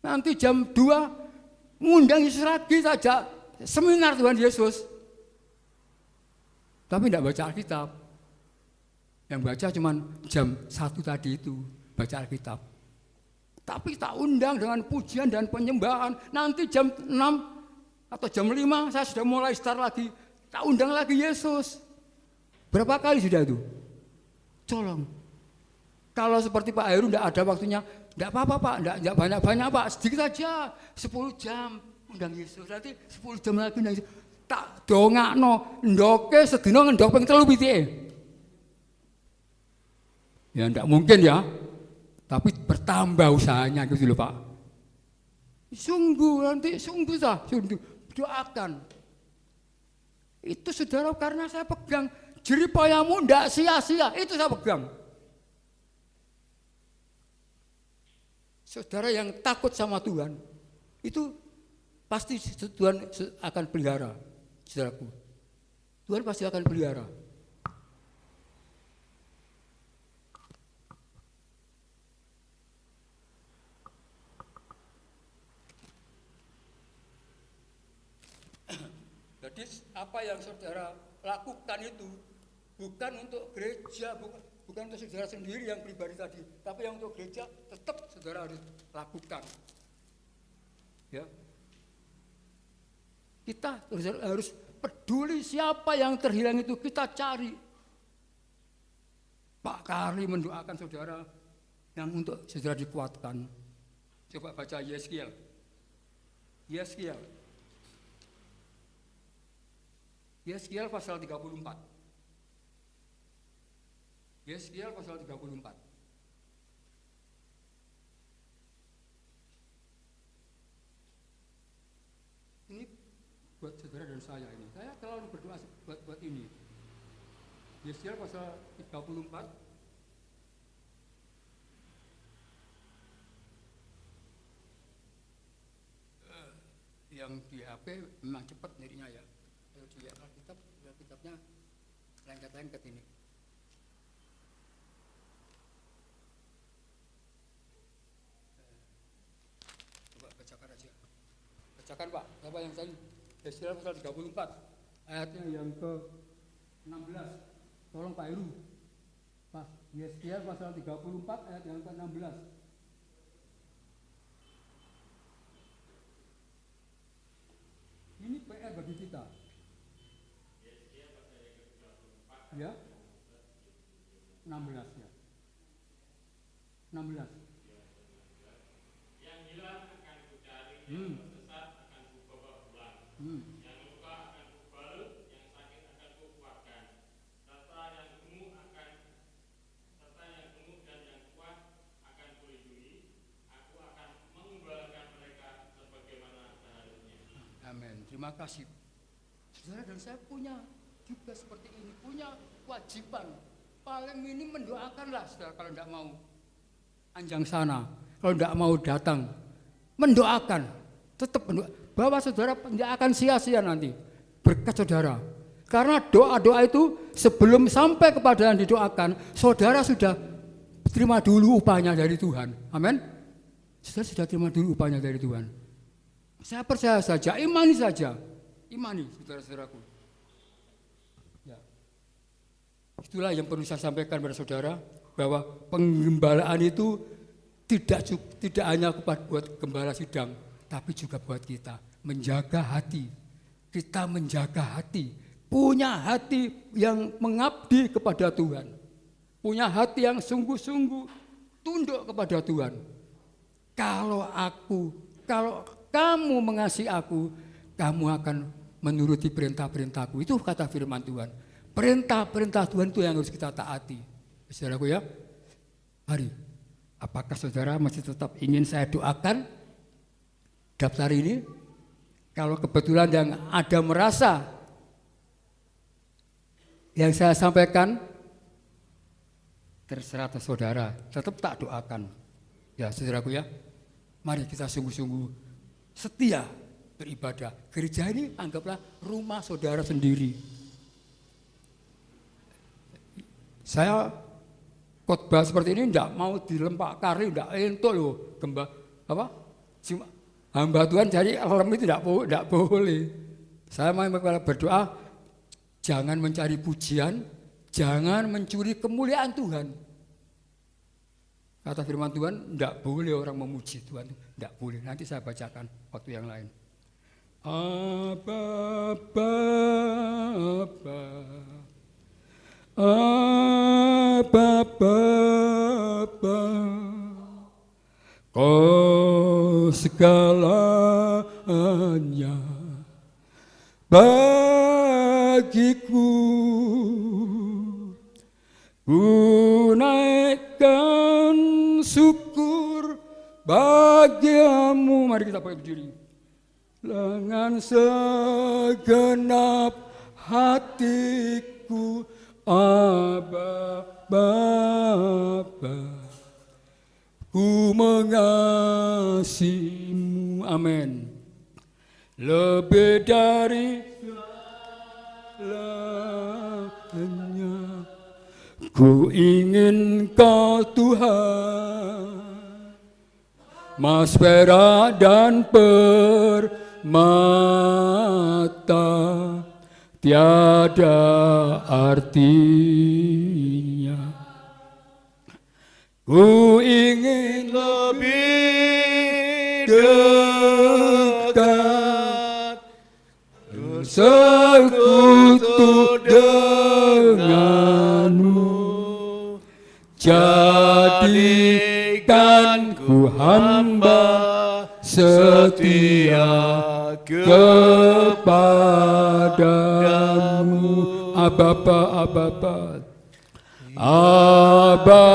Nanti jam 2, ngundang Yesus lagi saja. Seminar Tuhan Yesus. Tapi tidak baca Alkitab. Yang baca cuma jam 1 tadi itu. Baca Alkitab. Tapi tak undang dengan pujian dan penyembahan. Nanti jam 6 atau jam 5 saya sudah mulai start lagi. Tak undang lagi Yesus. Berapa kali sudah itu? Tolong. Kalau seperti Pak Heru tidak ada waktunya, tidak apa-apa Pak, tidak banyak-banyak Pak, sedikit saja, 10 jam undang Yesus, nanti 10 jam lagi undang Yesus. Tak dongakno, ndoke sedina ngendok ping 3 pitike. Ya tidak mungkin ya, tapi bertambah usahanya gitu loh Pak. Sungguh nanti, sungguh doakan. Itu saudara karena saya pegang jeripayamu tidak sia-sia, itu saya pegang. Saudara yang takut sama Tuhan, itu pasti Tuhan akan pelihara, saudaraku. Tuhan pasti akan pelihara. Jadi apa yang saudara lakukan itu bukan untuk gereja, bukan untuk saudara sendiri yang pribadi tadi, tapi yang untuk gereja tetap saudara harus lakukan. Ya. Kita harus peduli siapa yang terhilang itu, kita cari. Pak Kari mendoakan saudara yang untuk saudara dikuatkan. Coba baca Yeskiel. Yeskiel pasal 34. Yeskiel pasal 34. Ini buat saudara dan saya ini. Saya selalu berdoa buat ini. Yeskiel pasal 34. Yang di HP memang cepat nyarinya ya. Kalau dilihat Alkitabnya lengket-lengket ini. Coba bacakan aja. Bacakan Pak, apa yang tadi? Yeskiel pasal 34, ayatnya yang ke-16. Tolong Pak Heru. Pas Yeskiel pasal 34 ayat yang ke-16. Ini PR bagi kita. Ya, 16 ya. 16. Yang hilang akan kucari, yang tersesat akan kubawa pulang. Yang luka akan kubalut, yang sakit akan kukuatkan. Serta yang gemuk dan yang kuat akan kulindungi. Aku akan mengembalakan mereka sebagaimana seharusnya. Amin. Terima kasih. Saudara dan saya punya juga seperti ini, punya kewajiban paling minim mendoakanlah saudara. Kalau tidak mau anjang sana, kalau tidak mau datang, mendoakan, tetap mendoakan bahwa saudara tidak akan sia-sia nanti berkat saudara, karena doa-doa itu sebelum sampai kepada yang didoakan, saudara sudah terima dulu upahnya dari Tuhan. Amin. Saudara sudah terima dulu upahnya dari Tuhan. Saya percaya saja, imani saja, imani saudara-saudaraku. Itulah yang perlu saya sampaikan kepada saudara, bahwa penggembalaan itu tidak hanya buat gembala sidang, tapi juga buat kita menjaga hati. Kita menjaga hati, punya hati yang mengabdi kepada Tuhan, punya hati yang sungguh-sungguh tunduk kepada Tuhan. Kalau kamu mengasihi aku, kamu akan menuruti perintah-perintahku. Itu kata firman Tuhan. Perintah-perintah Tuhan itu yang harus kita taati. Saudaraku ya, mari, apakah saudara masih tetap ingin saya doakan daftar ini? Kalau kebetulan yang ada merasa yang saya sampaikan terserah atas saudara, tetap tak doakan. Ya saudaraku ya, mari kita sungguh-sungguh setia beribadah. Gereja ini anggaplah rumah saudara sendiri. Saya khotbah seperti ini tidak mau dilempak kari, tidak entuk loh, hamba Tuhan cari alam itu tidak boleh. Saya mau berdoa, jangan mencari pujian, jangan mencuri kemuliaan Tuhan. Kata firman Tuhan, tidak boleh orang memuji Tuhan, tidak boleh. Nanti saya bacakan waktu yang lain. Abba, Abba Bapa, Kau segalanya bagiku, ku naikkan syukur bagiamu. Mari kita pakai berdiri. Dengan segenap hatiku, Abba Bapa, ku mengasihimu. Amin. Lebih dari segalanya, ku ingin Kau Tuhan, mas perak dan permata, tiada artinya. Ku ingin lebih dekat, bersekutu denganmu, jadikan ku hamba setia kepadamu. Abba Bapa, Abba Bapa,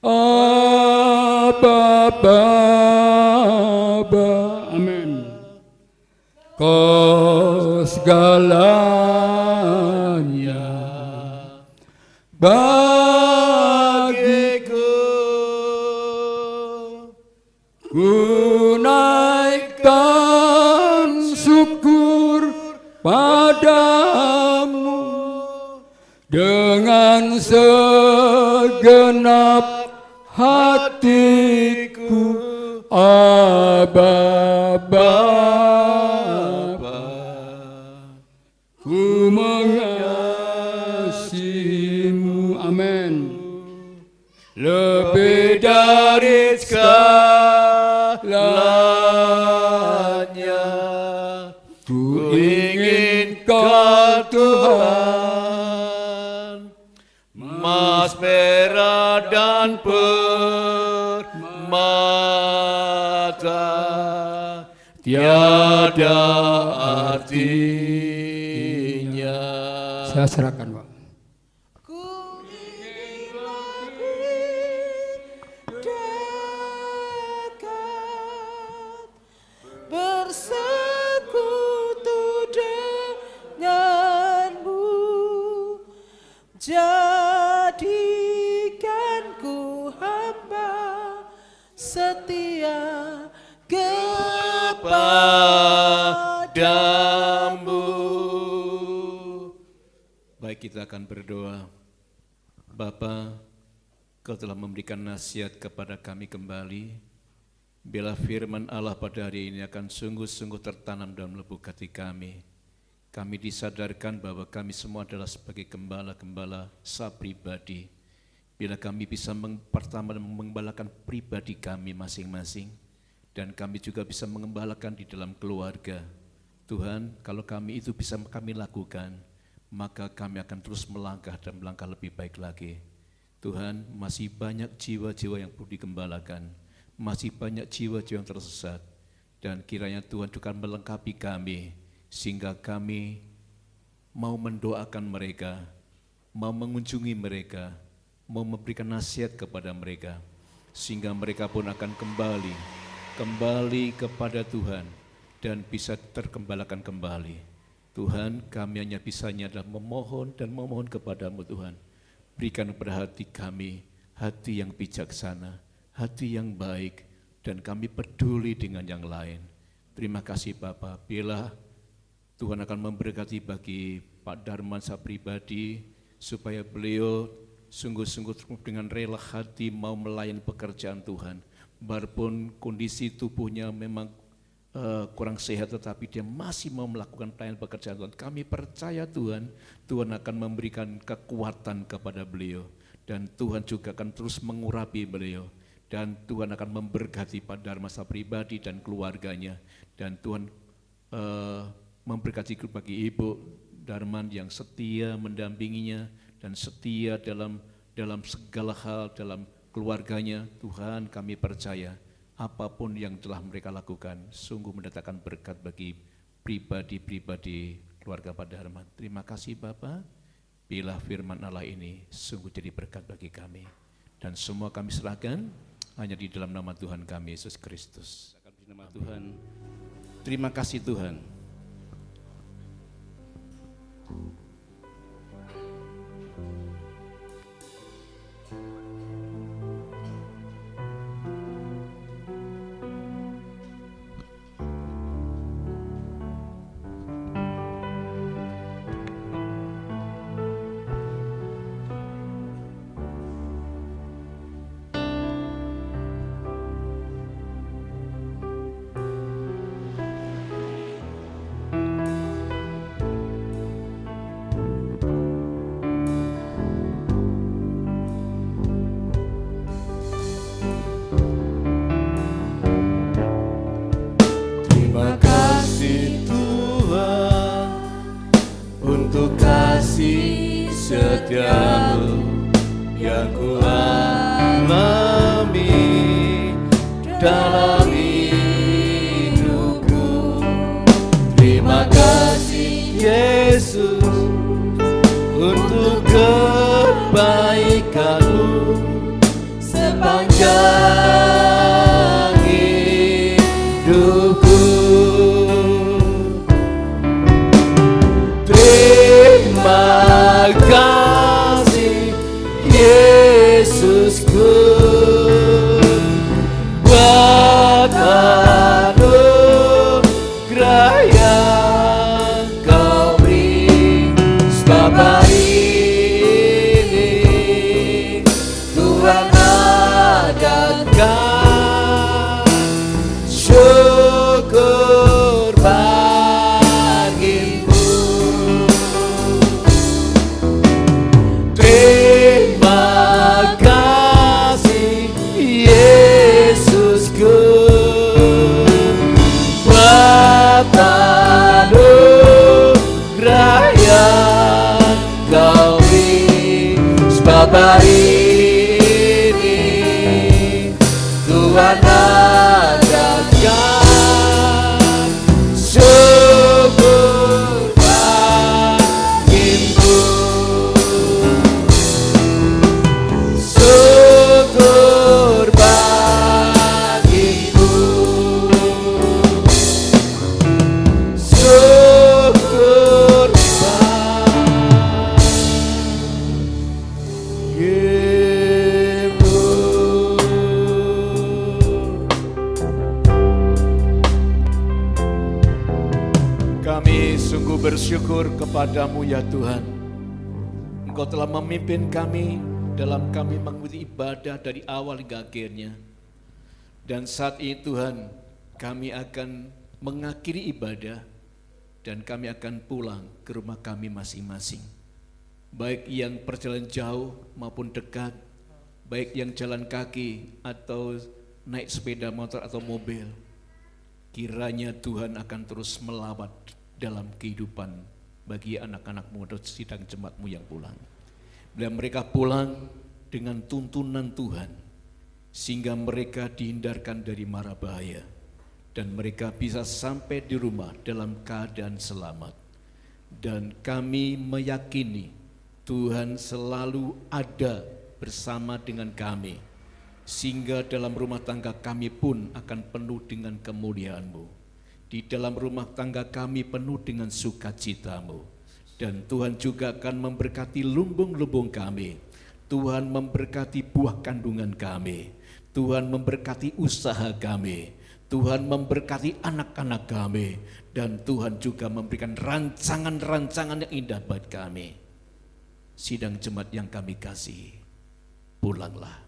Abba Bapa. Amin. Kau segalanya bagiku, ku naikkan syukur padamu dengan segenap hatiku, Abba Bapa, ku mengasihimu. Amin. Lebih dari segalanya, ku ingin Kau Tuhan, mas perak dan permata, tiada artinya. Saya serahkan, Pak. Bersekutu denganmu, jadikan ku hamba setia kepadamu. Baik, kita akan berdoa. Bapa, Kau telah memberikan nasihat kepada kami kembali. Bila firman Allah pada hari ini akan sungguh-sungguh tertanam dalam lubuk hati kami. Kami disadarkan bahwa kami semua adalah sebagai gembala-gembala saya pribadi. Bila kami bisa pertama mengembalakan pribadi kami masing-masing, dan kami juga bisa mengembalakan di dalam keluarga. Tuhan, kalau kami itu bisa kami lakukan, maka kami akan terus melangkah dan melangkah lebih baik lagi. Tuhan, masih banyak jiwa-jiwa yang perlu digembalakan, masih banyak jiwa-jiwa yang tersesat, dan kiranya Tuhan juga melengkapi kami, sehingga kami mau mendoakan mereka, mau mengunjungi mereka, mau memberikan nasihat kepada mereka, sehingga mereka pun akan kembali kepada Tuhan, dan bisa tergembalakan kembali. Tuhan, kami hanya bisanya adalah memohon dan memohon kepadamu Tuhan. Berikan kepada hati kami, hati yang bijaksana, hati yang baik, dan kami peduli dengan yang lain. Terima kasih Bapa, bila Tuhan akan memberkati bagi Pak Darman saya pribadi, supaya beliau sungguh-sungguh dengan rela hati mau melayani pekerjaan Tuhan. Walaupun kondisi tubuhnya memang kurang sehat, tetapi dia masih mau melakukan pelayanan pekerjaan Tuhan. Kami percaya Tuhan, Tuhan akan memberikan kekuatan kepada beliau, dan Tuhan juga akan terus mengurapi beliau, dan Tuhan akan memberkati Pak Dharma saya pribadi dan keluarganya, dan Tuhan memberkati bagi Ibu Darman yang setia mendampinginya dan setia dalam segala hal dalam keluarganya. Tuhan, kami percaya apapun yang telah mereka lakukan sungguh mendatangkan berkat bagi pribadi-pribadi keluarga Pak Darman. Terima kasih Bapak, bila firman Allah ini sungguh jadi berkat bagi kami. Dan semua kami serahkan hanya di dalam nama Tuhan kami Yesus Kristus. Di nama Tuhan, terima kasih Tuhan. Terima kasih Tuhan untuk kasih setiamu yang ku alami dalam hidupku. Terima kasih Yesus untuk kebaikanmu sepanjang hidupku. Terima kasih Yesusku buat anugerah yang kau beri. Sebab hari ini Tuhan adakan syukur bagimu. Terima kasih Yesusku buat anugerah yang kau beri. Sebab hari ini Tuhan adakan syukur bagimu. Syukur bagimu. Syukur bagimu. Kami sungguh bersyukur kepadamu ya Tuhan. Engkau telah memimpin kami dalam kami mengikuti ibadah dari awal hingga akhirnya. Dan saat ini Tuhan, kami akan mengakhiri ibadah dan kami akan pulang ke rumah kami masing-masing. Baik yang perjalanan jauh maupun dekat, baik yang jalan kaki atau naik sepeda motor atau mobil. Kiranya Tuhan akan terus melawat dalam kehidupan bagi anak-anak-Mu atau sidang jemaat-Mu yang pulang. Bila mereka pulang dengan tuntunan Tuhan, sehingga mereka dihindarkan dari mara bahaya, dan mereka bisa sampai di rumah dalam keadaan selamat. Dan kami meyakini Tuhan selalu ada bersama dengan kami, sehingga dalam rumah tangga kami pun akan penuh dengan kemuliaan-Mu. Di dalam rumah tangga kami penuh dengan sukacita-Mu. Dan Tuhan juga akan memberkati lumbung-lumbung kami. Tuhan memberkati buah kandungan kami. Tuhan memberkati usaha kami. Tuhan memberkati anak-anak kami. Dan Tuhan juga memberikan rancangan-rancangan yang indah buat kami. Sidang jemaat yang kami kasih, pulanglah.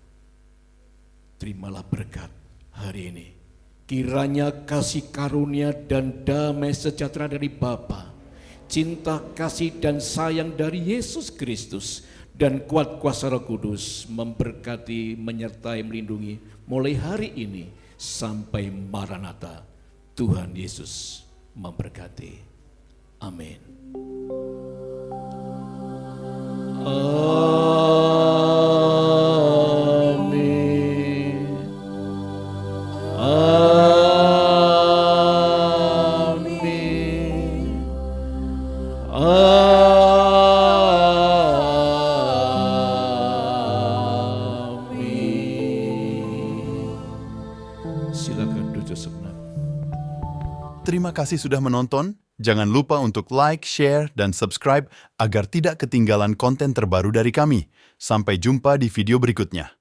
Terimalah berkat hari ini. Kiranya kasih karunia dan damai sejahtera dari Bapa, cinta kasih dan sayang dari Yesus Kristus, dan kuat kuasa Roh Kudus memberkati, menyertai, melindungi mulai hari ini sampai Maranatha. Tuhan Yesus memberkati. Amin. Silakan duduk sebentar. Terima kasih sudah menonton. Jangan lupa untuk like, share, dan subscribe agar tidak ketinggalan konten terbaru dari kami. Sampai jumpa di video berikutnya.